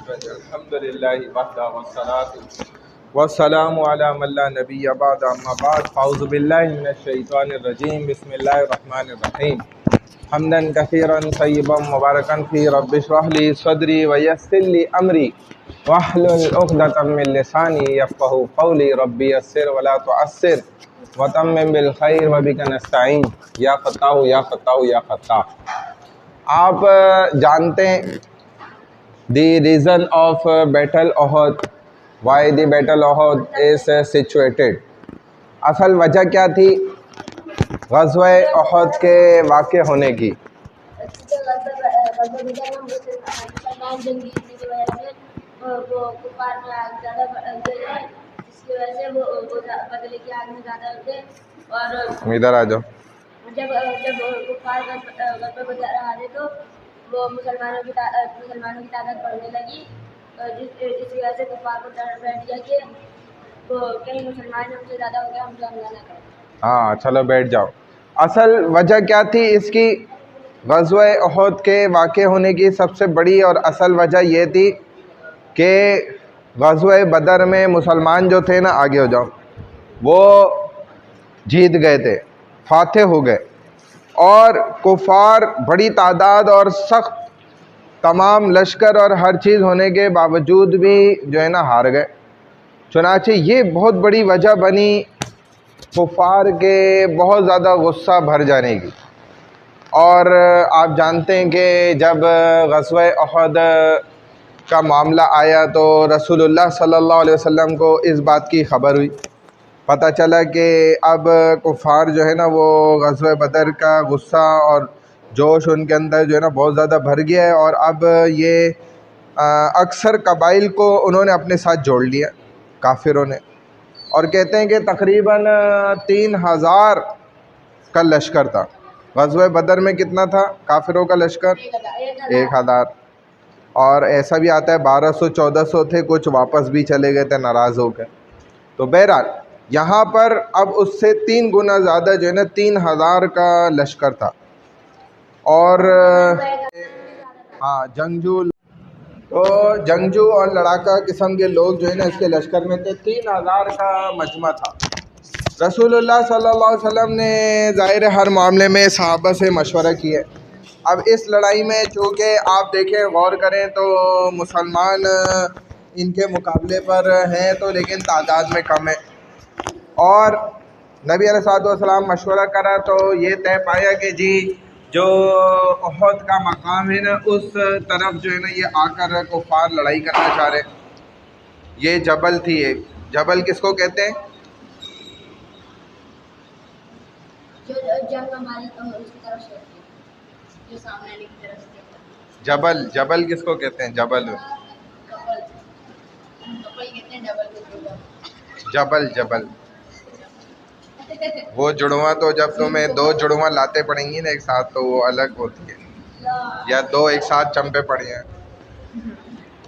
الحمدللہ وحدہ والسلام علی من لا نبی بعد اما بعد اعوذ باللہ من الشیطان الرجیم بسم اللہ الرحمن الرحیم حمدا کثیرا طیبا مبارکا فی رب اشرح لی صدری ویسر لی امری واحلل عقدۃ من لسانی یفقهوا قولی ربی یسر ولا تعسر وتمم بالخیر وبک نستعین یا فتاح یا فتاح یا فتاح۔ آپ جانتے ہیں the reason of battle Uhud, why the battle Uhud is situated. اصل وجہ کیا تھی غزوہ احد کے واقع ہونے کی؟ ادھر آ جاؤ۔ جب کفار غزوہ بدر آئے تو وہ مسلمانوں کی تعداد بڑھنے لگی، جس کی وجہ سے کفار کو ڈر بیٹھ گیا کہ وہ کہیں مسلمان ہم سے زیادہ ہو گیا، ہم سے حملہ نہ کریں۔ ہاں چلو بیٹھ جاؤ۔ اصل وجہ کیا تھی اس کی غزوہ احد کے واقع ہونے کی؟ سب سے بڑی اور اصل وجہ یہ تھی کہ غزوہ بدر میں مسلمان جو تھے نا، آگے ہو جاؤ، وہ جیت گئے تھے، فاتح ہو گئے، اور کفار بڑی تعداد اور سخت تمام لشکر اور ہر چیز ہونے کے باوجود بھی جو ہے نا ہار گئے۔ چنانچہ یہ بہت بڑی وجہ بنی کفار کے بہت زیادہ غصہ بھر جانے کی۔ اور آپ جانتے ہیں کہ جب غزوہ احد کا معاملہ آیا تو رسول اللہ صلی اللہ علیہ وسلم کو اس بات کی خبر ہوئی، پتہ چلا کہ اب کفار جو ہے نا وہ غزوہ بدر کا غصہ اور جوش ان کے اندر جو ہے نا بہت زیادہ بھر گیا ہے، اور اب یہ اکثر قبائل کو انہوں نے اپنے ساتھ جوڑ لیا کافروں نے، اور کہتے ہیں کہ تقریباً 3000 کا لشکر تھا۔ غزوہ بدر میں کتنا تھا کافروں کا لشکر؟ 1000، اور ایسا بھی آتا ہے 1200-1400 تھے، کچھ واپس بھی چلے گئے تھے ناراض ہو کر۔ تو بہرحال یہاں پر اب اس سے 3 گنا زیادہ جو ہے نا 3000 کا لشکر تھا، اور ہاں جنگجو اور لڑاکا قسم کے لوگ جو ہے نا اس کے لشکر میں تھے، 3000 کا مجمع تھا۔ رسول اللہ صلی اللہ علیہ وسلم نے ظاہر ہر معاملے میں صحابہ سے مشورہ کیا۔ اب اس لڑائی میں چونکہ آپ دیکھیں غور کریں تو مسلمان ان کے مقابلے پر ہیں تو لیکن تعداد میں کم ہے، اور نبی علیہ الصلوۃ والسلام مشورہ کرا تو یہ طے پایا کہ جی جو احد کا مقام ہے نا اس طرف جو ہے نا یہ آ کر کفار لڑائی کرنا چاہ رہے۔ یہ جبل تھی، ایک جبل کس کو کہتے ہیں؟ جبل کس کو کہتے ہیں؟ جبل وہ جڑواں تو جب تمہیں 2 جڑواں لاتے پڑیں گی نا ایک ساتھ تو وہ الگ ہوتی ہے، یا 2 ایک ساتھ چمپے پڑے ہیں،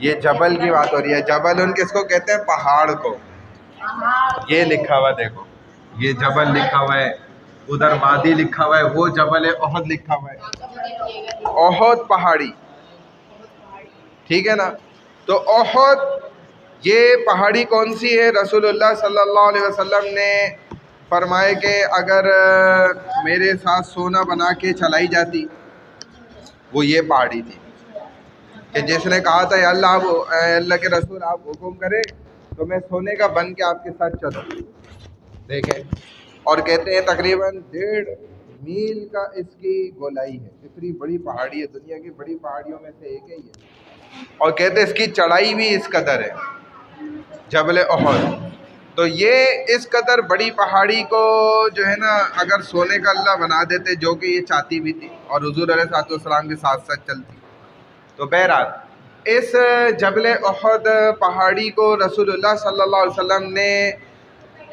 یہ جبل کی بات ہو رہی ہے۔ جبل ان کس کو کہتے ہیں؟ پہاڑ کو۔ یہ لکھا ہوا دیکھو، یہ جبل لکھا ہوا ہے، ادھر وادی لکھا ہوا ہے، وہ جبل احد لکھا ہوا ہے، احد پہاڑی، ٹھیک ہے نا؟ تو احد یہ پہاڑی کون سی ہے؟ رسول اللہ صلی اللہ علیہ وسلم نے فرمائے کہ اگر میرے ساتھ سونا بنا کے چلائی جاتی، وہ یہ پہاڑی تھی کہ جس نے کہا تھا یا اللہ کے رسول آپ حکم کریں تو میں سونے کا بن کے آپ کے ساتھ چلوں۔ دیکھیں، اور کہتے ہیں تقریباً 1.5 میل کا اس کی گولائی ہے، اتنی بڑی پہاڑی ہے، دنیا کی بڑی پہاڑیوں میں سے ایک ہے یہ، اور کہتے ہیں اس کی چڑھائی بھی اس قدر ہے جبل احد۔ تو یہ اس قدر بڑی پہاڑی کو جو ہے نا اگر سونے کا اللہ بنا دیتے، جو کہ یہ چاہتی بھی تھی اور حضور علیہ الصلوۃ والسلام کے ساتھ ساتھ چلتی، تو بہرحال اس جبل احد پہاڑی کو رسول اللہ صلی اللہ علیہ وسلم نے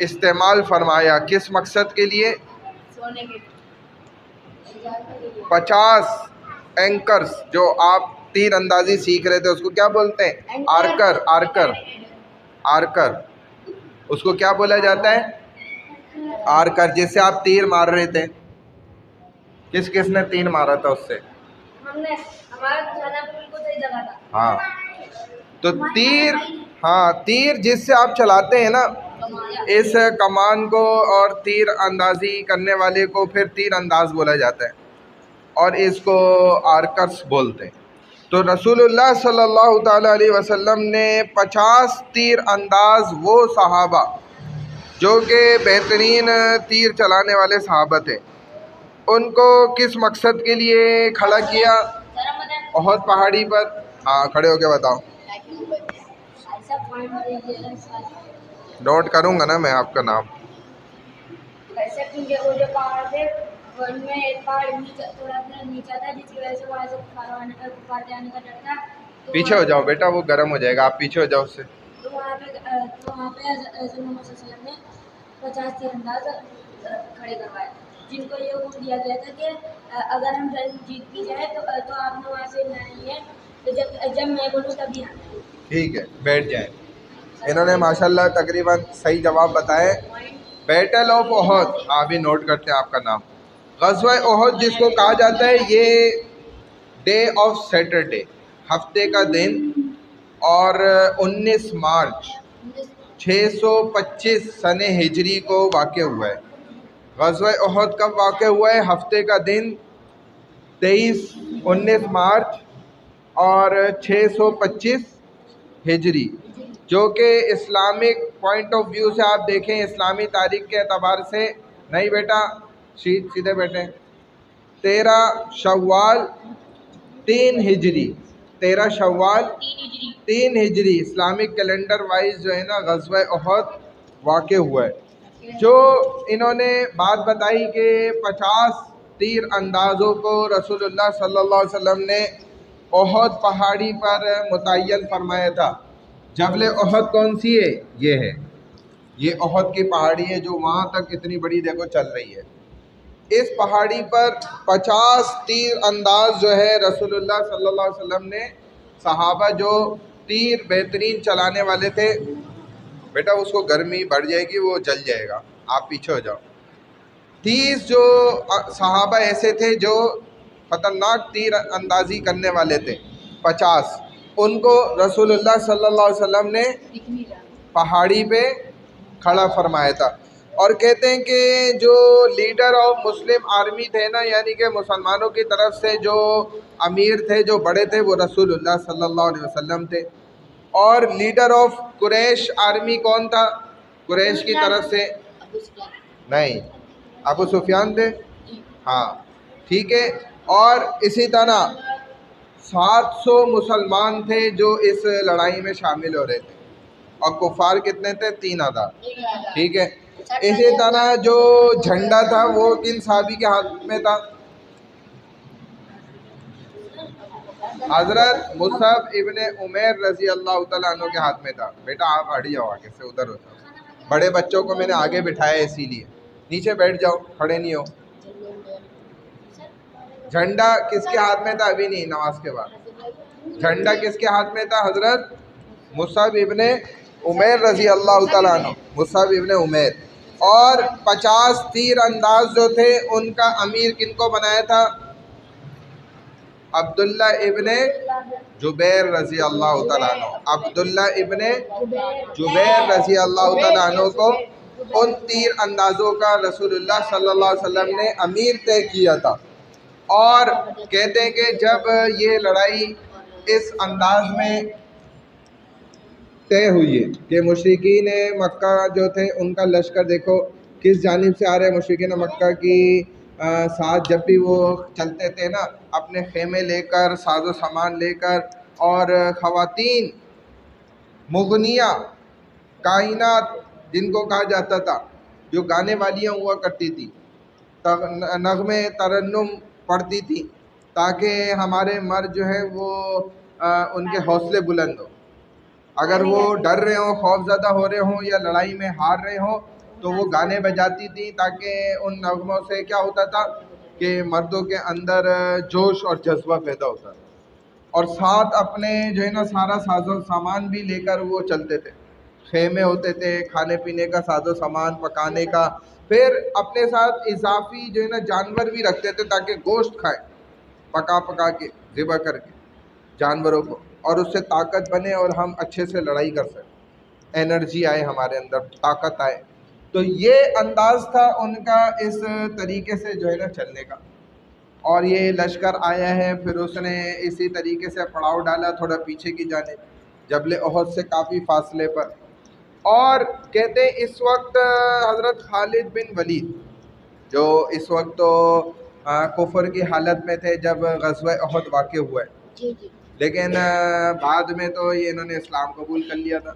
استعمال فرمایا کس مقصد کے لیے؟ 50 اینکرز، جو آپ تیر اندازی سیکھ رہے تھے اس کو کیا بولتے ہیں؟ آرکر، اس کو کیا بولا جاتا ہے؟ آرکر، جس سے آپ تیر مار رہے تھے۔ کس نے تیر مارا تھا اس سے؟ ہم نے، ہمارا نشانہ بالکل صحیح جگہ تھا۔ ہاں، تو تیر، ہاں تیر جس سے آپ چلاتے ہیں نا اس کمان کو، اور تیر اندازی کرنے والے کو پھر تیر انداز بولا جاتا ہے، اور اس کو آرکرس بولتے ہیں۔ تو رسول اللہ صلی اللہ تعالیٰ علیہ وسلم نے 50 تیر انداز وہ صحابہ جو کہ بہترین تیر چلانے والے صحابہ تھے، ان کو کس مقصد کے لیے کھڑا کیا احد پہاڑی پر؟ ہاں کھڑے ہو کے بتاؤ، نوٹ کروں گا نا میں آپ کا نام۔ ایسے کیونکہ وہ جو پہاڑ تھے ان میں ایک پہاڑ تھوڑا سا نیچا تھا، جس کی وجہ سے وہاں سے بخار آنے کا ڈر تھا۔ پیچھے ہو جاؤ بیٹا، وہ گرم ہو جائے گا، آپ پیچھے ہو جاؤ اس سے۔ تو وہاں پہ حضرت محمد صلی اللہ علیہ وسلم نے 50 تیر انداز کھڑے کروائے، جن کو یہ حکم دیا گیا تھا کہ اگر ہم جیت بھی جائیں تو آپ نے وہاں سے نہیں ہے، تو جب میں بولوں تبھی آنا ہے۔ ٹھیک ہے، بیٹھ جائیں۔ انہوں نے ماشاءاللہ تقریباً صحیح جواب بتائے۔ بیٹل آف احد، ابھی نوٹ کرتے ہیں آپ کا نام۔ غزوہ احد جس کو کہا جاتا ہے، یہ ڈے آف سیٹرڈے، ہفتے کا دن، اور 19 مارچ 625 سن ہجری کو واقع ہوا ہے۔ غزوہ احد کب واقع ہوا ہے؟ ہفتے کا دن 19 مارچ اور 625 ہجری، جو کہ اسلامک پوائنٹ آف ویو سے آپ دیکھیں، اسلامی تاریخ کے اعتبار سے، نہیں بیٹا سیدھے بیٹھیں، 13 شوال 3 ہجری، 13 شوال 3 ہجری اسلامک کیلنڈر وائز جو ہے نا غزوہ احد واقع ہوا ہے۔ جو انہوں نے بات بتائی کہ 50 تیر اندازوں کو رسول اللہ صلی اللہ علیہ وسلم نے احد پہاڑی پر متعین فرمایا تھا۔ جبل احد کون سی ہے؟ یہ ہے، یہ احد کی پہاڑی ہے جو وہاں تک اتنی بڑی دیکھو چل رہی ہے۔ اس پہاڑی پر 50 تیر انداز جو ہے رسول اللہ صلی اللہ علیہ وسلم نے، صحابہ جو تیر بہترین چلانے والے تھے، بیٹا اس کو گرمی بڑھ جائے گی، وہ جل جائے گا، آپ پیچھے ہو جاؤ۔ 30 جو صحابہ ایسے تھے جو خطرناک تیر اندازی کرنے والے تھے، 50 ان کو رسول اللہ صلی اللہ علیہ وسلم نے پہاڑی پہ کھڑا فرمایا تھا۔ اور کہتے ہیں کہ جو لیڈر آف مسلم آرمی تھے نا، یعنی کہ مسلمانوں کی طرف سے جو امیر تھے، جو بڑے تھے، وہ رسول اللہ صلی اللہ علیہ وسلم تھے۔ اور لیڈر آف قریش آرمی کون تھا قریش کی طرف سے؟ نہیں، ابو سفیان تھے، ہاں ٹھیک ہے۔ اور اسی طرح 700 مسلمان تھے جو اس لڑائی میں شامل ہو رہے تھے، اور کفار کتنے تھے؟ 3000، ٹھیک ہے۔ اسی طرح جو جھنڈا تھا وہ کن صحابی کے ہاتھ میں تھا؟ حضرت مصعب ابن عمیر رضی اللہ تعالیٰ عنہ کے ہاتھ میں تھا۔ بیٹا آپ ہٹ جاؤ آگے سے، ادھر ہو جاؤ، بڑے بچوں کو میں نے آگے بٹھایا اسی لیے، نیچے بیٹھ جاؤ، کھڑے نہیں ہو۔ جھنڈا کس کے ہاتھ میں تھا؟ ابھی نہیں، نماز کے بعد۔ جھنڈا کس کے ہاتھ میں تھا؟ حضرت مصعب ابن عمیر رضی اللہ تعالیٰ عنہ، مصعب ابن عمیر۔ اور 50 تیر انداز جو تھے ان کا امیر کن کو بنایا تھا؟ عبداللہ ابن جبیر رضی اللہ تعالیٰ عنہ، عبداللہ ابن جبیر رضی اللہ تعالیٰ عنہ کو ان تیر اندازوں کا رسول اللہ صلی اللہ علیہ وسلم نے امیر طے کیا تھا۔ اور کہتے ہیں کہ جب یہ لڑائی اس انداز میں طے ہوئی ہے کہ مشرکین مکہ جو تھے ان کا لشکر دیکھو کس جانب سے آ رہے ہیں، مشرکین مکہ کی ساتھ جب بھی وہ چلتے تھے نا اپنے خیمے لے کر، ساز و سامان لے کر، اور خواتین مغنیہ کائنات جن کو کہا جاتا تھا، جو گانے والیاں ہوا کرتی تھی، نغمے ترنم پڑھتی تھی تاکہ ہمارے مرد جو ہے وہ ان کے حوصلے بلند ہو، اگر وہ ڈر رہے ہوں، خوف زدہ ہو رہے ہوں، یا لڑائی میں ہار رہے ہوں تو وہ گانے بجاتی تھیں، تاکہ ان نغموں سے کیا ہوتا تھا کہ مردوں کے اندر جوش اور جذبہ پیدا ہوتا تھا۔ اور ساتھ اپنے جو ہے نا سارا ساز و سامان بھی لے کر وہ چلتے تھے، خیمے ہوتے تھے، کھانے پینے کا ساز و سامان پکانے کا، پھر اپنے ساتھ اضافی جو ہے نا جانور بھی رکھتے تھے تاکہ گوشت کھائیں، پکا کے ذبح کر کے جانوروں کو۔ اور اس سے طاقت بنے اور ہم اچھے سے لڑائی کر سکیں، انرجی آئے ہمارے اندر، طاقت آئے. تو یہ انداز تھا ان کا اس طریقے سے جو ہے نا چلنے کا. اور یہ لشکر آیا ہے، پھر اس نے اسی طریقے سے پڑاؤ ڈالا تھوڑا پیچھے کی جانب، جبل احد سے کافی فاصلے پر. اور کہتے ہیں اس وقت حضرت خالد بن ولید جو اس وقت تو کفر کی حالت میں تھے جب غزوہ احد واقع ہوا ہے، لیکن بعد میں تو یہ انہوں نے اسلام قبول کر لیا تھا.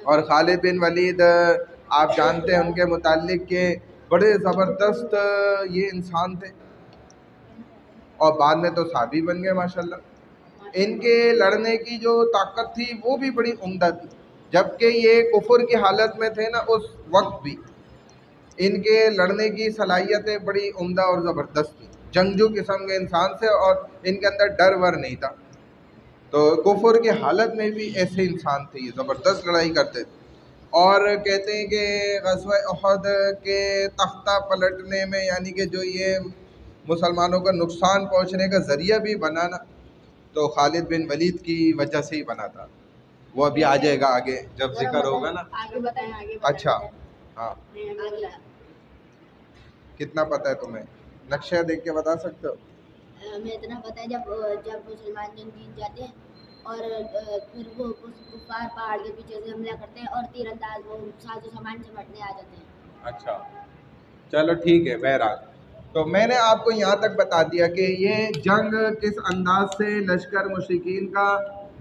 اور خالد بن ولید آپ جانتے ہیں ان کے متعلق کہ بڑے زبردست یہ انسان تھے، اور بعد میں تو صحابی بن گئے ماشاءاللہ. ان کے لڑنے کی جو طاقت تھی وہ بھی بڑی عمدہ تھی، جبکہ یہ کفر کی حالت میں تھے نا اس وقت بھی ان کے لڑنے کی صلاحیتیں بڑی عمدہ اور زبردست تھی. جنگجو قسم کے انسان سے، اور ان کے اندر ڈر ور نہیں تھا. تو کفر کی حالت میں بھی ایسے انسان تھے، یہ زبردست لڑائی کرتے تھے. اور کہتے ہیں کہ غزوہ احد کے تختہ پلٹنے میں، یعنی کہ جو یہ مسلمانوں کا نقصان پہنچنے کا ذریعہ بھی بنا نا، تو خالد بن ولید کی وجہ سے ہی بنا تھا. وہ ابھی آ جائے گا آگے جب ذکر ہوگا نا. اچھا ہاں، کتنا پتہ ہے تمہیں؟ نقشہ دیکھ کے بتا سکتے ہو؟ ہمیں اتنا پتہ ہے جب مسلمان جنگ جیت جاتے ہیں اور پھر وہ کفار پہاڑ کے پیچھے سے حملہ کرتے ہیں اور تیر انداز وہ ساز و سامان سمیٹنے آ جاتے ہیں. اچھا چلو ٹھیک ہے. بہرحال تو میں نے آپ کو یہاں تک بتا دیا کہ یہ جنگ کس انداز سے لشکر مشرکین کا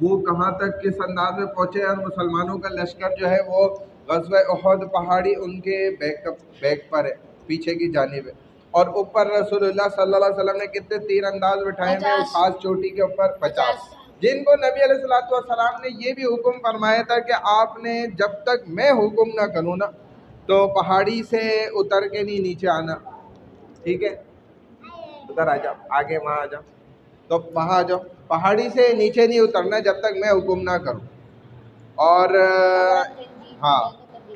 وہ کہاں تک کس انداز میں پہنچے، اور مسلمانوں کا لشکر جو ہے وہ غزوہ احد پہاڑی ان کے بیک پر ہے، پیچھے کی جانب ہے. اور اوپر رسول اللہ صلی اللہ علیہ وسلم نے کتنے تیر انداز بٹھائے ہیں اس خاص چوٹی کے اوپر؟ 50، جن کو نبی علیہ الصلوۃ والسلام نے یہ بھی حکم فرمایا تھا کہ آپ نے جب تک میں حکم نہ کروں نا تو پہاڑی سے اتر کے نہیں نیچے آنا. ٹھیک ہے، ادھر آ جاؤ، آگے وہاں آ جاؤ، تو وہاں آ جاؤ. پہاڑی سے نیچے نہیں اترنا جب تک میں حکم نہ کروں. اور ہاں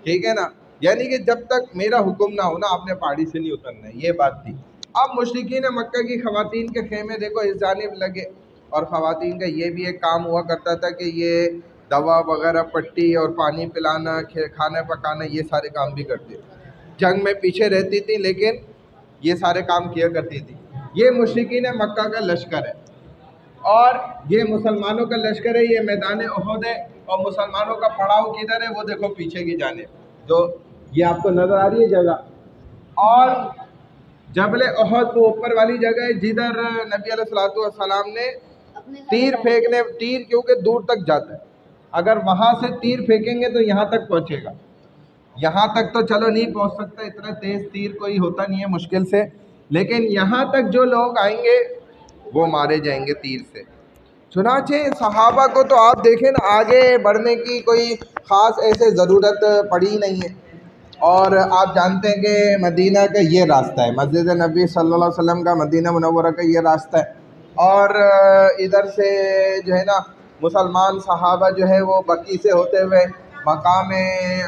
ٹھیک ہے نا، یعنی کہ جب تک میرا حکم نہ ہو نا آپ نے پہاڑی سے نہیں اترنا ہے، یہ بات تھی. اب مشرکین مکہ کی خواتین کے خیمے دیکھو اس جانب لگے، اور خواتین کا یہ بھی ایک کام ہوا کرتا تھا کہ یہ دوا وغیرہ پٹی اور پانی پلانا، کھانا پکانا، یہ سارے کام بھی کرتی. جنگ میں پیچھے رہتی تھی لیکن یہ سارے کام کیا کرتی تھی. یہ مشرکین مکہ کا لشکر ہے، اور یہ مسلمانوں کا لشکر ہے. یہ میدان احد ہے، اور مسلمانوں کا پڑاؤ کدھر ہے وہ دیکھو پیچھے کی جانب، جو یہ آپ کو نظر آ رہی ہے جگہ. اور جبل احد وہ اوپر والی جگہ ہے جدھر نبی علیہ الصلوۃ والسلام نے تیر پھینکنے، تیر کیونکہ دور تک جاتا ہے، اگر وہاں سے تیر پھینکیں گے تو یہاں تک پہنچے گا. یہاں تک تو چلو نہیں پہنچ سکتا، اتنا تیز تیر کوئی ہوتا نہیں ہے، مشکل سے، لیکن یہاں تک جو لوگ آئیں گے وہ مارے جائیں گے تیر سے. چنانچہ صحابہ کو تو آپ دیکھیں نا آگے بڑھنے کی کوئی خاص ایسے ضرورت پڑی نہیں ہے. اور آپ جانتے ہیں کہ مدینہ کا یہ راستہ ہے، مسجد نبی صلی اللہ علیہ وسلم کا مدینہ منورہ کا یہ راستہ ہے. اور ادھر سے جو ہے نا مسلمان صحابہ جو ہے وہ بقی سے ہوتے ہوئے مقام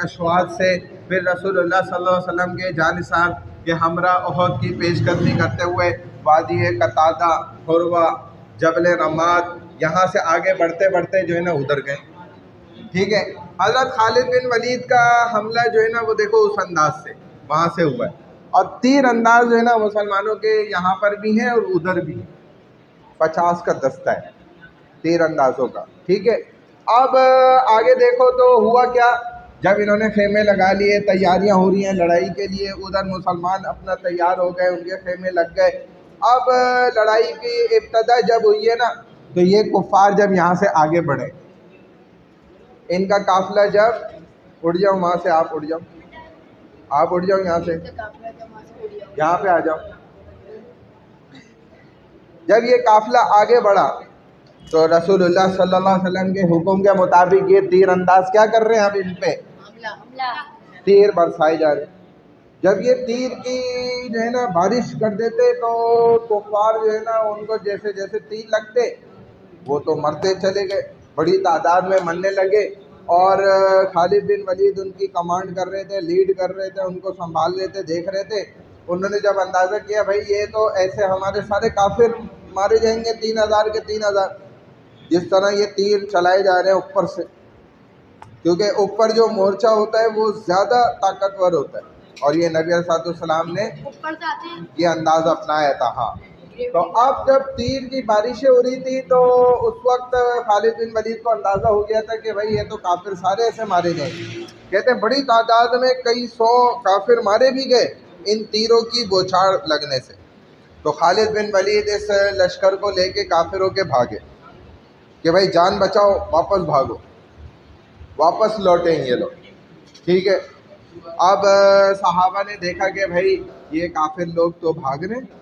اشواط سے پھر رسول اللہ صلی اللہ علیہ وسلم کے جانثار کے ہمراہ احد کی پیش قدمی کرتے ہوئے وادی قتادہ، حروہ، جبل رماد، یہاں سے آگے بڑھتے بڑھتے جو ہے نا ادھر گئے. ٹھیک ہے، حضرت خالد بن ولید کا حملہ جو ہے نا وہ دیکھو اس انداز سے وہاں سے ہوا ہے. اور تیر انداز جو ہے نا مسلمانوں کے یہاں پر بھی ہیں اور ادھر بھی 50 کا دستہ ہے تیر اندازوں کا. ٹھیک ہے، اب آگے دیکھو تو ہوا کیا، جب انہوں نے خیمے لگا لیے، تیاریاں ہو رہی ہیں لڑائی کے لیے، ادھر مسلمان اپنا تیار ہو گئے، ان کے خیمے لگ گئے. اب لڑائی کی ابتدا جب ہوئی ہے نا تو یہ کفار جب یہاں سے آگے بڑھے، ان کا قافلہ جب اڑ جاؤ وہاں سے، آپ اڑ جاؤ، آپ اڑ جاؤ یہاں سے، یہاں پہ آ جاؤ. جب یہ قافلہ آگے بڑھا تو رسول اللہ صلی اللہ علیہ وسلم کے حکم کے مطابق یہ تیر انداز کیا کر رہے ہیں، اب ان پہ تیر برسائے جا رہے ہیں. جب یہ تیر کی جو ہے نا بارش کر دیتے تو کفار جو ہے نا ان کو جیسے جیسے تیر لگتے وہ تو مرتے چلے گئے، بڑی تعداد میں مرنے لگے. اور خالد بن ولید ان کی کمانڈ کر رہے تھے، لیڈ کر رہے تھے، ان کو سنبھال رہے تھے، دیکھ رہے تھے. انہوں نے جب اندازہ کیا بھائی یہ تو ایسے ہمارے سارے کافر مارے جائیں گے 3000 کے 3000، جس طرح یہ تیر چلائے جا رہے ہیں اوپر سے، کیونکہ اوپر جو مورچہ ہوتا ہے وہ زیادہ طاقتور ہوتا ہے، اور یہ نبی علیہ السلام نے یہ انداز اپنایا تھا. ہاں، تو اب جب تیر کی بارشیں ہو رہی تھی تو اس وقت خالد بن ولید کو اندازہ ہو گیا تھا کہ بھائی یہ تو کافر سارے ایسے مارے جائیں گے. کہتے ہیں بڑی تعداد میں کئی 100 کافر مارے بھی گئے ان تیروں کی بوچھاڑ لگنے سے. تو خالد بن ولید اس لشکر کو لے کے کافروں کے بھاگے کہ بھائی جان بچاؤ، واپس بھاگو، واپس لوٹیں یہ لوگ. ٹھیک ہے، اب صحابہ نے دیکھا کہ بھائی یہ کافر لوگ تو بھاگ رہے ہیں،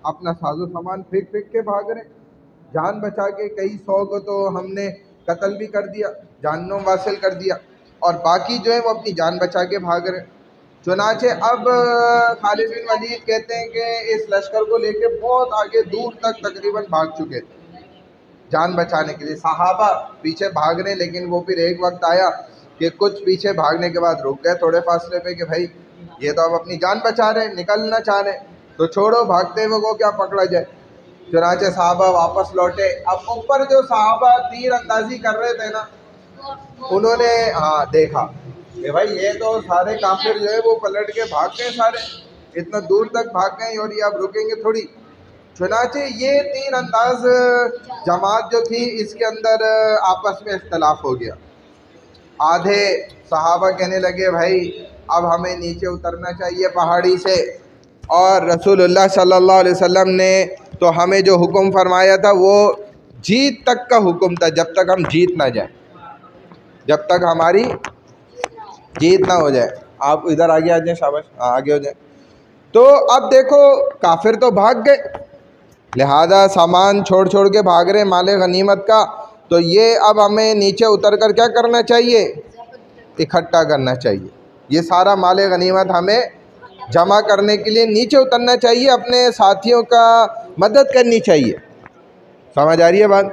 اپنا ساز و سامان پھینک کے بھاگ رہے ہیں، جان بچا کے کئی 100 کو تو ہم نے قتل بھی کر دیا، جہنم واصل کر دیا، اور باقی جو ہے وہ اپنی جان بچا کے بھاگ رہے ہیں. چنانچہ اب خالد بن ولید کہتے ہیں کہ اس لشکر کو لے کے بہت آگے دور تک تقریباً بھاگ چکے تھے جان بچانے کے لیے. صحابہ پیچھے بھاگ رہے، لیکن وہ پھر ایک وقت آیا کہ کچھ پیچھے بھاگنے کے بعد رک گئے تھوڑے فاصلے پہ کہ بھائی یہ تو اب اپنی جان بچا رہے ہیں، نکلنا چاہ رہے ہیں، تو چھوڑو، بھاگتے ہوئے کو کیا پکڑا جائے. چنانچہ صحابہ واپس لوٹے. اب اوپر جو صحابہ تیر اندازی کر رہے تھے نا، انہوں نے دیکھا کہ بھائی یہ تو سارے کافر جو ہے وہ پلٹ کے بھاگ گئے، سارے اتنا دور تک بھاگ گئے اور یہ اب رکیں گے تھوڑی. چنانچہ یہ تیر انداز جماعت جو تھی اس کے اندر آپس میں اختلاف ہو گیا. آدھے صحابہ کہنے لگے بھائی اب ہمیں نیچے اترنا چاہیے پہاڑی سے، اور رسول اللہ صلی اللہ علیہ وسلم نے تو ہمیں جو حکم فرمایا تھا وہ جیت تک کا حکم تھا، جب تک ہم جیت نہ جائیں، جب تک ہماری جیت نہ ہو جائے. آپ ادھر آگے آ جائیں، شاباش، آگے ہو جائیں. تو اب دیکھو کافر تو بھاگ گئے، لہذا سامان چھوڑ کے بھاگ رہے مال غنیمت کا، تو یہ اب ہمیں نیچے اتر کر کیا کرنا چاہیے؟ اکٹھا کرنا چاہیے. یہ سارا مال غنیمت ہمیں جمع کرنے کے لیے نیچے اترنا چاہیے، اپنے ساتھیوں کا مدد کرنی چاہیے. سمجھ آ رہی ہے بات؟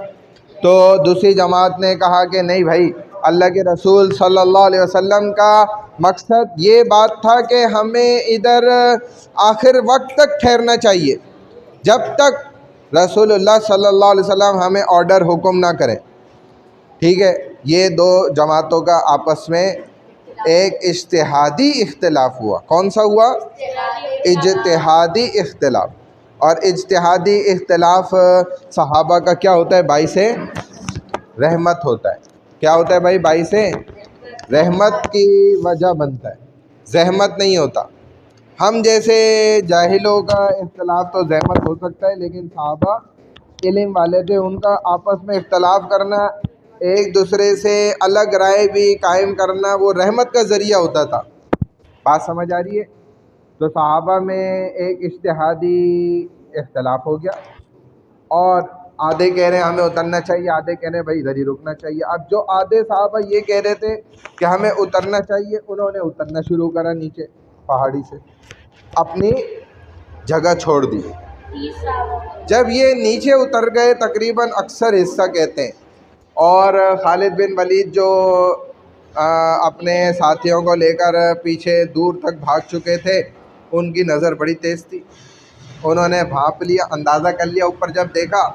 تو دوسری جماعت نے کہا کہ نہیں بھائی، اللہ کے رسول صلی اللہ علیہ وسلم کا مقصد یہ بات تھا کہ ہمیں ادھر آخر وقت تک ٹھہرنا چاہیے جب تک رسول اللہ صلی اللہ علیہ وسلم ہمیں آرڈر حکم نہ کریں. ٹھیک ہے، یہ دو جماعتوں کا آپس میں ایک اجتہادی اختلاف ہوا. کون سا ہوا؟ اجتہادی اختلاف. اور اجتہادی اختلاف صحابہ کا کیا ہوتا ہے؟ باعث رحمت ہوتا ہے. کیا ہوتا ہے بھائی؟ باعث رحمت کی وجہ بنتا ہے، زحمت نہیں ہوتا. ہم جیسے جاہلوں کا اختلاف تو زحمت ہو سکتا ہے، لیکن صحابہ علم والے تھے، ان کا آپس میں اختلاف کرنا، ایک دوسرے سے الگ رائے بھی قائم کرنا، وہ رحمت کا ذریعہ ہوتا تھا. بات سمجھ آ رہی ہے؟ تو صحابہ میں ایک اجتہادی اختلاف ہو گیا، اور آدھے کہہ رہے ہیں ہمیں اترنا چاہیے، آدھے کہہ رہے ہیں بھائی ادھر ہی رکنا چاہیے. اب جو آدھے صحابہ یہ کہہ رہے تھے کہ ہمیں اترنا چاہیے، انہوں نے اترنا شروع کرا نیچے پہاڑی سے، اپنی جگہ چھوڑ دی. جب یہ نیچے اتر گئے تقریباً اکثر حصہ کہتے ہیں، اور خالد بن ولید جو اپنے ساتھیوں کو لے کر پیچھے دور تک بھاگ چکے تھے، ان کی نظر بڑی تیز تھی. انہوں نے بھانپ لیا، اندازہ کر لیا اوپر جب دیکھا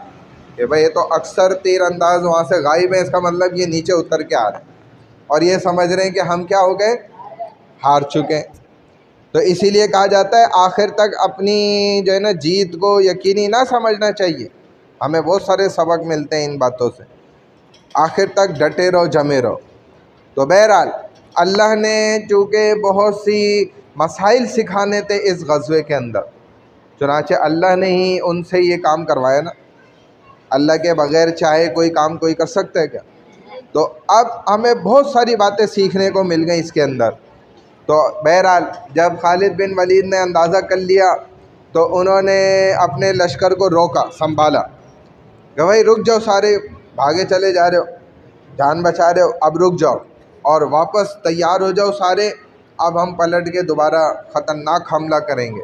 کہ بھئی یہ تو اکثر تیر انداز وہاں سے غائب ہیں، اس کا مطلب یہ نیچے اتر کے آ رہے ہیں، اور یہ سمجھ رہے ہیں کہ ہم کیا ہو گئے؟ ہار چکے ہیں. تو اسی لیے کہا جاتا ہے آخر تک اپنی جو ہے نا جیت کو یقینی نہ سمجھنا چاہیے. ہمیں بہت سارے سبق ملتے ہیں ان باتوں سے. آخر تک ڈٹے رہو، جمے رہو. تو بہرحال اللہ نے چونکہ بہت سی مسائل سکھانے تھے اس غزوے کے اندر، چنانچہ اللہ نے ہی ان سے یہ کام کروایا نا. اللہ کے بغیر چاہے کوئی کام کوئی کر سکتا ہے کیا؟ تو اب ہمیں بہت ساری باتیں سیکھنے کو مل گئیں اس کے اندر. تو بہرحال جب خالد بن ولید نے اندازہ کر لیا تو انہوں نے اپنے لشکر کو روکا، سنبھالا کہ بھائی رک جاؤ، سارے بھاگے چلے جا رہے ہو، جان بچا رہے ہو، اب رک جاؤ اور واپس تیار ہو جاؤ سارے، اب ہم پلٹ کے دوبارہ خطرناک حملہ کریں گے.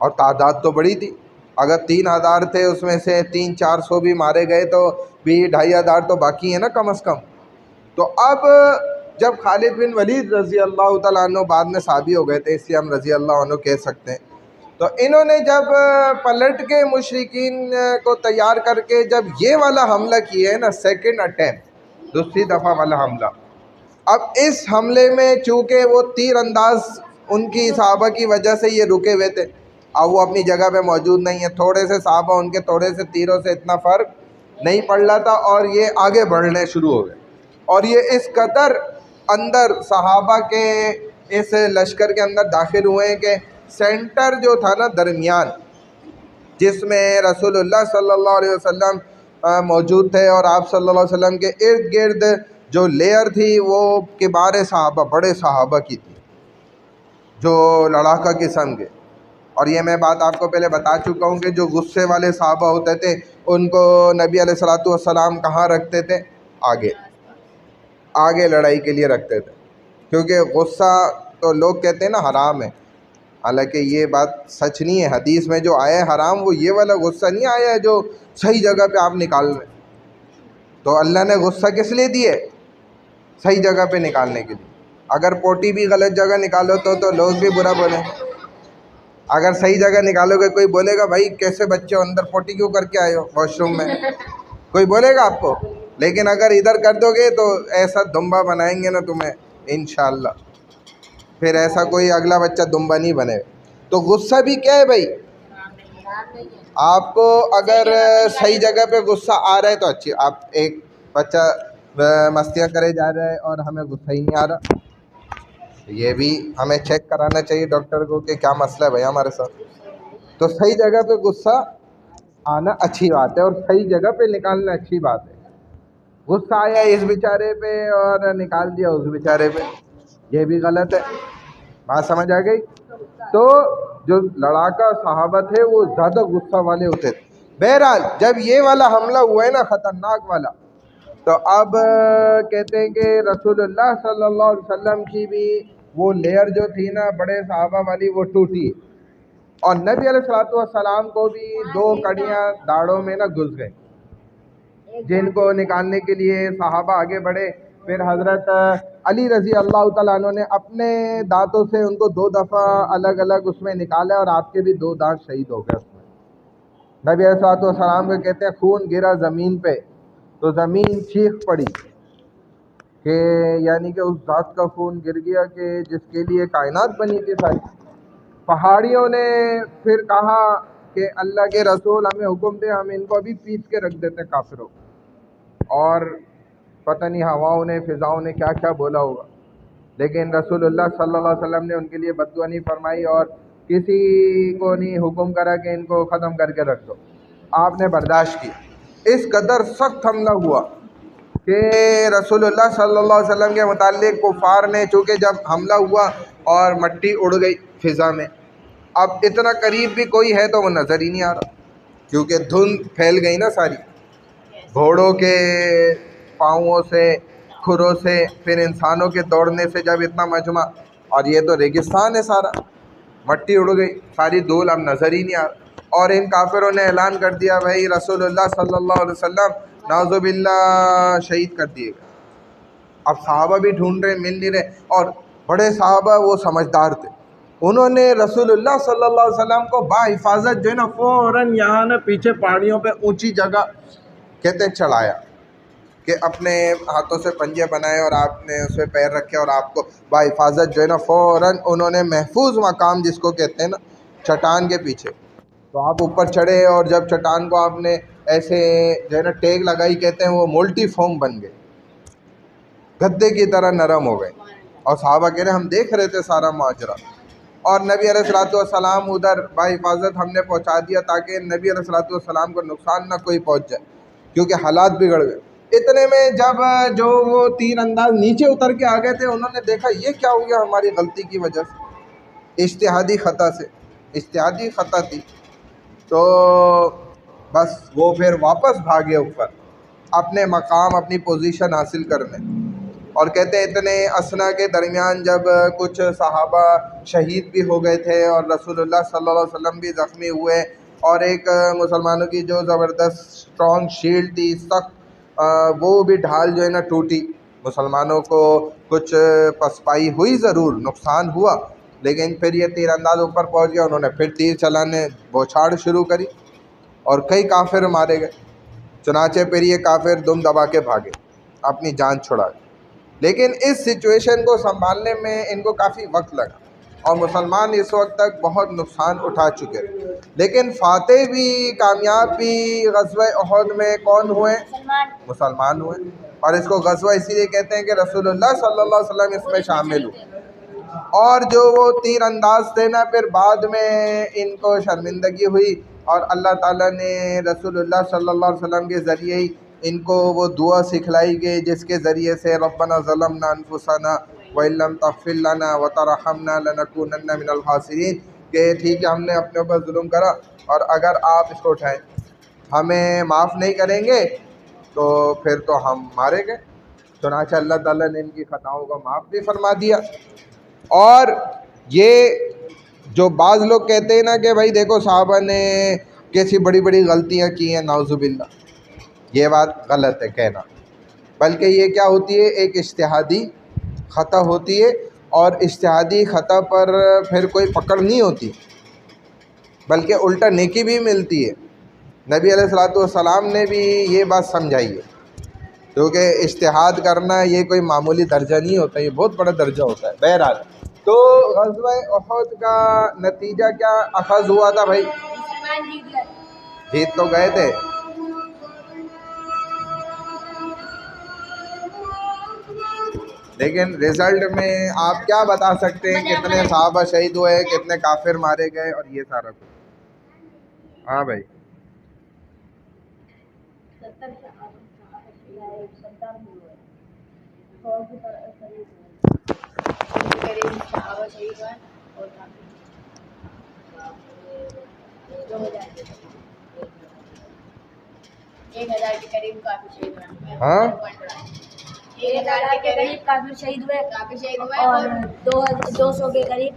اور تعداد تو بڑی تھی، اگر 3000 تھے اس میں سے 300-400 بھی مارے گئے تو بھی 2500 تو باقی ہیں نا کم از کم. تو اب جب خالد بن ولید رضی اللہ تعالیٰ عنہ بعد میں صحابی ہو گئے تھے، اس لیے ہم رضی اللہ عنہ کہہ سکتے ہیں، تو انہوں نے جب پلٹ کے مشرکین کو تیار کر کے جب یہ والا حملہ کیا ہے نا، سیکنڈ اٹیمپٹ، دوسری دفعہ والا حملہ، اب اس حملے میں چونکہ وہ تیر انداز ان کی صحابہ کی وجہ سے یہ رکے ہوئے تھے، اب وہ اپنی جگہ پہ موجود نہیں ہے، تھوڑے سے صحابہ ان کے تھوڑے سے تیروں سے اتنا فرق نہیں پڑ رہا تھا، اور یہ آگے بڑھنے شروع ہو گئے، اور یہ اس قدر اندر صحابہ کے اس لشکر کے اندر داخل ہوئے ہیں کہ سینٹر جو تھا نا درمیان، جس میں رسول اللہ صلی اللہ علیہ وسلم موجود تھے، اور آپ صلی اللہ علیہ وسلم کے ارد گرد جو لیئر تھی وہ کبار صحابہ، بڑے صحابہ کی تھی، جو لڑاکا قسم کے. اور یہ میں بات آپ کو پہلے بتا چکا ہوں کہ جو غصے والے صحابہ ہوتے تھے ان کو نبی علیہ الصلوۃ والسلام کہاں رکھتے تھے؟ آگے لڑائی کے لیے رکھتے تھے، کیونکہ غصہ تو لوگ کہتے ہیں نا حرام ہے، حالانکہ یہ بات سچ نہیں ہے. حدیث میں جو آیا ہے حرام، وہ یہ والا غصہ نہیں آیا ہے جو صحیح جگہ پہ آپ نکال رہے ہیں. تو اللہ نے غصہ کس لیے دیے؟ صحیح جگہ پہ نکالنے کے لیے. اگر پوٹی بھی غلط جگہ نکالو تو لوگ بھی برا بولیں. اگر صحیح جگہ نکالو گے کوئی بولے گا بھائی کیسے بچے ہو، اندر پوٹی کیوں کر کے آئے ہو واش روم میں، کوئی بولے گا آپ کو. لیکن اگر ادھر کر دو گے تو ایسا دمبا بنائیں گے نا تمہیں انشاءاللہ، پھر ایسا کوئی اگلا بچہ دمبا نہیں بنے. تو غصہ بھی کیا ہے بھائی؟ آپ کو اگر صحیح جگہ پہ غصہ آ رہا ہے تو اچھی، آپ ایک بچہ مستیاں کرے جا رہا ہے اور ہمیں غصہ ہی نہیں آ رہا، یہ بھی ہمیں چیک کرانا چاہیے ڈاکٹر کو کہ کیا مسئلہ ہے بھائی ہمارے ساتھ. تو صحیح جگہ پہ غصہ آنا اچھی بات ہے، اور صحیح جگہ پہ نکالنا اچھی بات ہے. غصہ آیا اس بیچارے پہ اور نکال دیا اس بیچارے پہ، یہ بھی غلط ہے. بات سمجھ آ گئی؟ تو جو لڑاکا صحابہ تھے وہ زیادہ غصہ والے ہوتے تھے. بہرحال جب یہ والا حملہ ہوا ہے نا خطرناک والا، تو اب کہتے ہیں کہ رسول اللہ صلی اللہ علیہ وسلم کی بھی وہ لیئر جو تھی نا بڑے صحابہ والی وہ ٹوٹی، اور نبی علیہ الصلوۃ والسلام کو بھی 2 کڑیاں داڑوں میں نہ گھس گئیں، جن کو نکالنے کے لیے صحابہ آگے بڑھے. پھر حضرت علی رضی اللہ تعالیٰ عنہ نے اپنے دانتوں سے ان کو 2 دفعہ الگ الگ اس میں نکالا، اور آپ کے بھی 2 دانت شہید ہو گئے اس میں. نبی علیہ الصلوۃ والسلام کو کہتے ہیں خون گرا زمین پہ تو زمین چیخ پڑی، کہ یعنی کہ اس ذات کا خون گر گیا کہ جس کے لیے کائنات بنی تھی ساری. پہاڑیوں نے پھر کہا کہ اللہ کے رسول ہمیں حکم دے، ہم ان کو ابھی پیس کے رکھ دیتے کافروں. اور پتہ نہیں ہواؤں نے فضاؤں نے کیا کیا بولا ہوگا، لیکن رسول اللہ صلی اللہ علیہ وسلم نے ان کے لیے بد دعا نہیں فرمائی اور کسی کو نہیں حکم کرا کہ ان کو ختم کر کے رکھ دو. آپ نے برداشت کی. اس قدر سخت حملہ ہوا کہ رسول اللہ صلی اللہ علیہ وسلم کے متعلق کفار نے، چونکہ جب حملہ ہوا اور مٹی اڑ گئی فضا میں، اب اتنا قریب بھی کوئی ہے تو وہ نظر ہی نہیں آ رہا، کیونکہ دھند پھیل گئی نا ساری، گھوڑوں کے پاؤں سے، کھروں سے، پھر انسانوں کے دوڑنے سے جب اتنا مجمع، اور یہ تو ریگستان ہے سارا، مٹی اڑ گئی ساری، دھول اب نظر ہی نہیں آ رہا. اور ان کافروں نے اعلان کر دیا بھائی رسول اللہ صلی اللہ علیہ وسلم نعوذ باللہ شہید کر دیے گئے. اب صحابہ بھی ڈھونڈ رہے، مل نہیں رہے، اور بڑے صحابہ وہ سمجھدار تھے، انہوں نے رسول اللہ صلی اللہ علیہ وسلم کو با حفاظت جو ہے نا فوراً یہاں نا پیچھے پہاڑیوں پہ اونچی جگہ کہتے ہیں چڑھایا، کہ اپنے ہاتھوں سے پنجے بنائے اور آپ نے اس پہ پیر رکھے، اور آپ کو با حفاظت جو ہے نا فوراً انہوں نے محفوظ مقام جس کو کہتے ہیں نا چٹان کے پیچھے، تو آپ اوپر چڑھے، اور جب چٹان کو آپ نے ایسے جو ہے نا ٹیک لگائی، کہتے ہیں وہ ملٹی فارم بن گئے، گدے کی طرح نرم ہو گئے. اور صحابہ کہہ رہے ہم دیکھ رہے تھے سارا ماجرا، اور نبی علیہ الصلوۃ والسلام ادھر با حفاظت ہم نے پہنچا دیا تاکہ نبی علیہ الصلوۃ والسلام کو نقصان نہ کوئی پہنچ جائے، کیونکہ حالات بگڑ گئے. اتنے میں جب جو وہ تیر انداز نیچے اتر کے آ گئے تھے، انہوں نے دیکھا یہ کیا ہو گیا ہماری غلطی کی وجہ سے، اجتہادی خطا تھی. تو بس وہ پھر واپس بھاگے اوپر اپنے مقام، اپنی پوزیشن حاصل کرنے. اور کہتے ہیں اتنے اسنا کے درمیان جب کچھ صحابہ شہید بھی ہو گئے تھے اور رسول اللہ صلی اللہ علیہ وسلم بھی زخمی ہوئے، اور ایک مسلمانوں کی جو زبردست اسٹرانگ شیلڈ تھی سخت، وہ بھی ڈھال جو ہے نا ٹوٹی، مسلمانوں کو کچھ پسپائی ہوئی، ضرور نقصان ہوا، لیکن پھر یہ تیر انداز اوپر پہنچ گیا, انہوں نے پھر تیر چلانے بوچھاڑ شروع کری اور کئی کافر مارے گئے. چنانچہ پھر یہ کافر دم دبا کے بھاگے, اپنی جان چھڑا کے. لیکن اس سچویشن کو سنبھالنے میں ان کو کافی وقت لگا اور مسلمان اس وقت تک بہت نقصان اٹھا چکے. لیکن فاتح بھی کامیاب بھی غزوہ احد میں کون ہوئے؟ مسلمان ہوئے. اور اس کو غزوہ اسی لیے کہتے ہیں کہ رسول اللہ صلی اللہ علیہ وسلم اس میں شامل ہوئے. اور جو وہ تیر انداز تھے نا, پھر بعد میں ان کو شرمندگی ہوئی اور اللہ تعالیٰ نے رسول اللہ صلی اللہ علیہ وسلم کے ذریعے ہی ان کو وہ دعا سکھلائی گئی جس کے ذریعے سے ربنا ظلمنا انفسنا وَإِن لَّمْ تَغْفِرْ لَنَا وَتَرْحَمْنَا لَنَكُونَنَّ مِنَ الْخَاسِرِينَ, کہ ٹھیک ہے ہم نے اپنے اوپر ظلم کرا اور اگر آپ اس کو اٹھائیں ہمیں معاف نہیں کریں گے تو پھر تو ہم مارے گئے. چنانچہ اللہ تعالیٰ نے ان کی خطاؤں کو معاف بھی فرما دیا. اور یہ جو بعض لوگ کہتے ہیں نا کہ بھائی دیکھو صحابہ نے کیسی بڑی بڑی غلطیاں کی ہیں, نعوذ باللہ, یہ بات غلط ہے کہنا. بلکہ یہ کیا ہوتی ہے, ایک اجتہادی خطا ہوتی ہے, اور اجتہادی خطا پر پھر کوئی پکڑ نہیں ہوتی بلکہ الٹا نیکی بھی ملتی ہے. نبی علیہ الصلوۃ والسلام نے بھی یہ بات سمجھائی ہے, کیونکہ اجتہاد کرنا یہ کوئی معمولی درجہ نہیں ہوتا, یہ بہت بڑا درجہ ہوتا ہے. بہرحال تو غزوہ احد کا نتیجہ کیا اخذ ہوا تھا بھائی؟ جیت تو گئے تھے, لیکن رزلٹ میں آپ کیا بتا سکتے ہیں کتنے صحابہ شہید ہوئے, کتنے کافر مارے گئے اور یہ سارا کچھ؟ ہاں بھائی, ہاں 1000 کے قریب کافر شہید ہوئے اور 200 کے قریب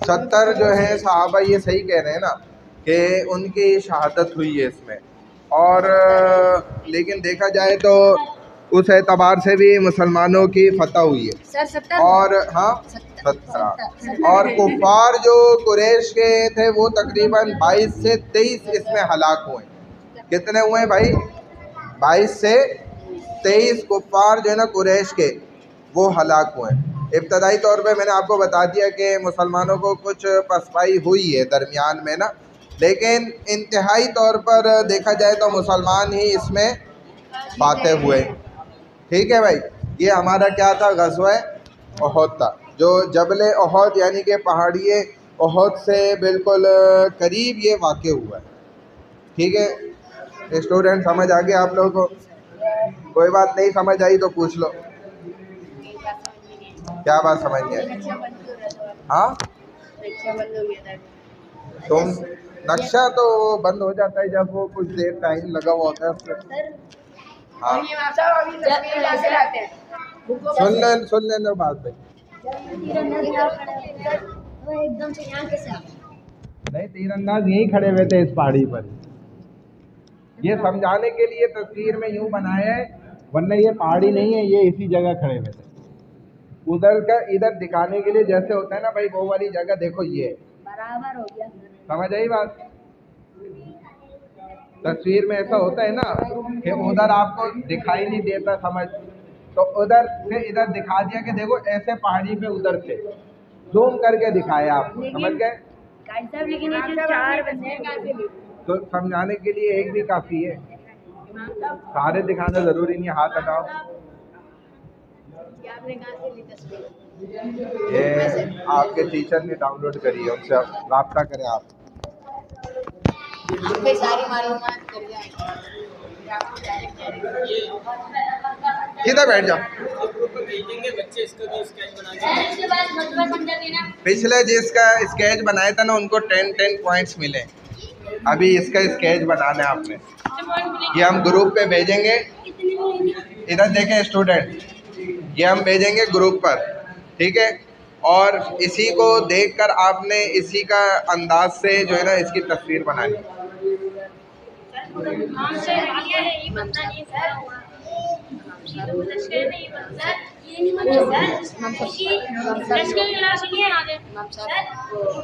70 جو ہیں صحابہ, یہ صحیح کہہ رہے ہیں نا کہ ان کی شہادت ہوئی ہے اس میں. اور لیکن دیکھا جائے تو اس اعتبار سے بھی مسلمانوں کی فتح ہوئی ہے. اور ہاں 17, اور کفار جو قریش کے تھے وہ تقریباً 22 سے 23 اس میں ہلاک ہوئے. کتنے ہوئے بھائی؟ 22 سے 23 کفار جو ہے نا قریش کے, وہ ہلاک ہوئے. ابتدائی طور پہ میں نے آپ کو بتا دیا کہ مسلمانوں کو کچھ پسپائی ہوئی ہے درمیان میں نا, لیکن انتہائی طور پر دیکھا جائے تو مسلمان ہی اس میں فاتح ہوئے. ٹھیک ہے بھائی, یہ ہمارا کیا تھا؟ غزوہ احد تھا, جو جبل احد یعنی کہ پہاڑی احد سے بالکل قریب یہ واقع ہوا ہے. ٹھیک ہے اسٹوڈنٹ, سمجھ آ گیا آپ لوگوں کو؟ کوئی بات نہیں سمجھ آئی تو پوچھ لو. کیا بات سمجھ نہیں آئی؟ ہاں تم نقشہ تو بند ہو جاتا ہے جب وہ کچھ دیر ٹائم لگا ہوا ہوتا ہے اس میں. ہاں سن لیں لو بات بھائی. نہیں, تیر انداز یہیں کھڑے ہوئے تھے اس پہاڑی پر. یہ سمجھانے کے لیے تصویر میں یوں بنایا ہے, ورنہ یہ پہاڑی نہیں ہے, یہ اسی جگہ کھڑے ہوئے تھے. ادھر کا ادھر دکھانے کے لیے جیسے ہوتا ہے نا بھائی, وہ والی جگہ دیکھو یہ برابر ہو گیا. سمجھ آئی بات؟ تصویر میں ایسا ہوتا ہے نا کہ ادھر آپ کو دکھائی نہیں دیتا, سمجھ, تو ادھر سے ادھر دکھا دیا کہ دیکھو ایسے پہاڑی پہ ادھر سے زوم کر کے دکھایا آپ کو, سمجھ گئے؟ لیکن یہ جو 4 بندے تو سمجھانے کے لیے ایک بھی کافی ہے, سارے دکھانا ضروری نہیں. ہاتھ ہٹاؤ. یہ آپ کے ٹیچر نے ڈاؤن لوڈ کری ہے, ان سے رابطہ کریں آپ. ساری معلومات کدھر بیٹھ جاؤ. پچھلے جس کا اسکیچ بنایا تھا نا ان کو 10 پوائنٹس ملے. ابھی اس کا اسکیچ بنانا ہے آپ نے, یہ ہم گروپ پہ بھیجیں گے. ادھر دیکھیں اسٹوڈنٹ, یہ ہم بھیجیں گے گروپ پر, ٹھیک ہے, اور اسی کو دیکھ کر آپ نے اسی کا انداز سے جو ہے نا اس کی تصویر بنانی.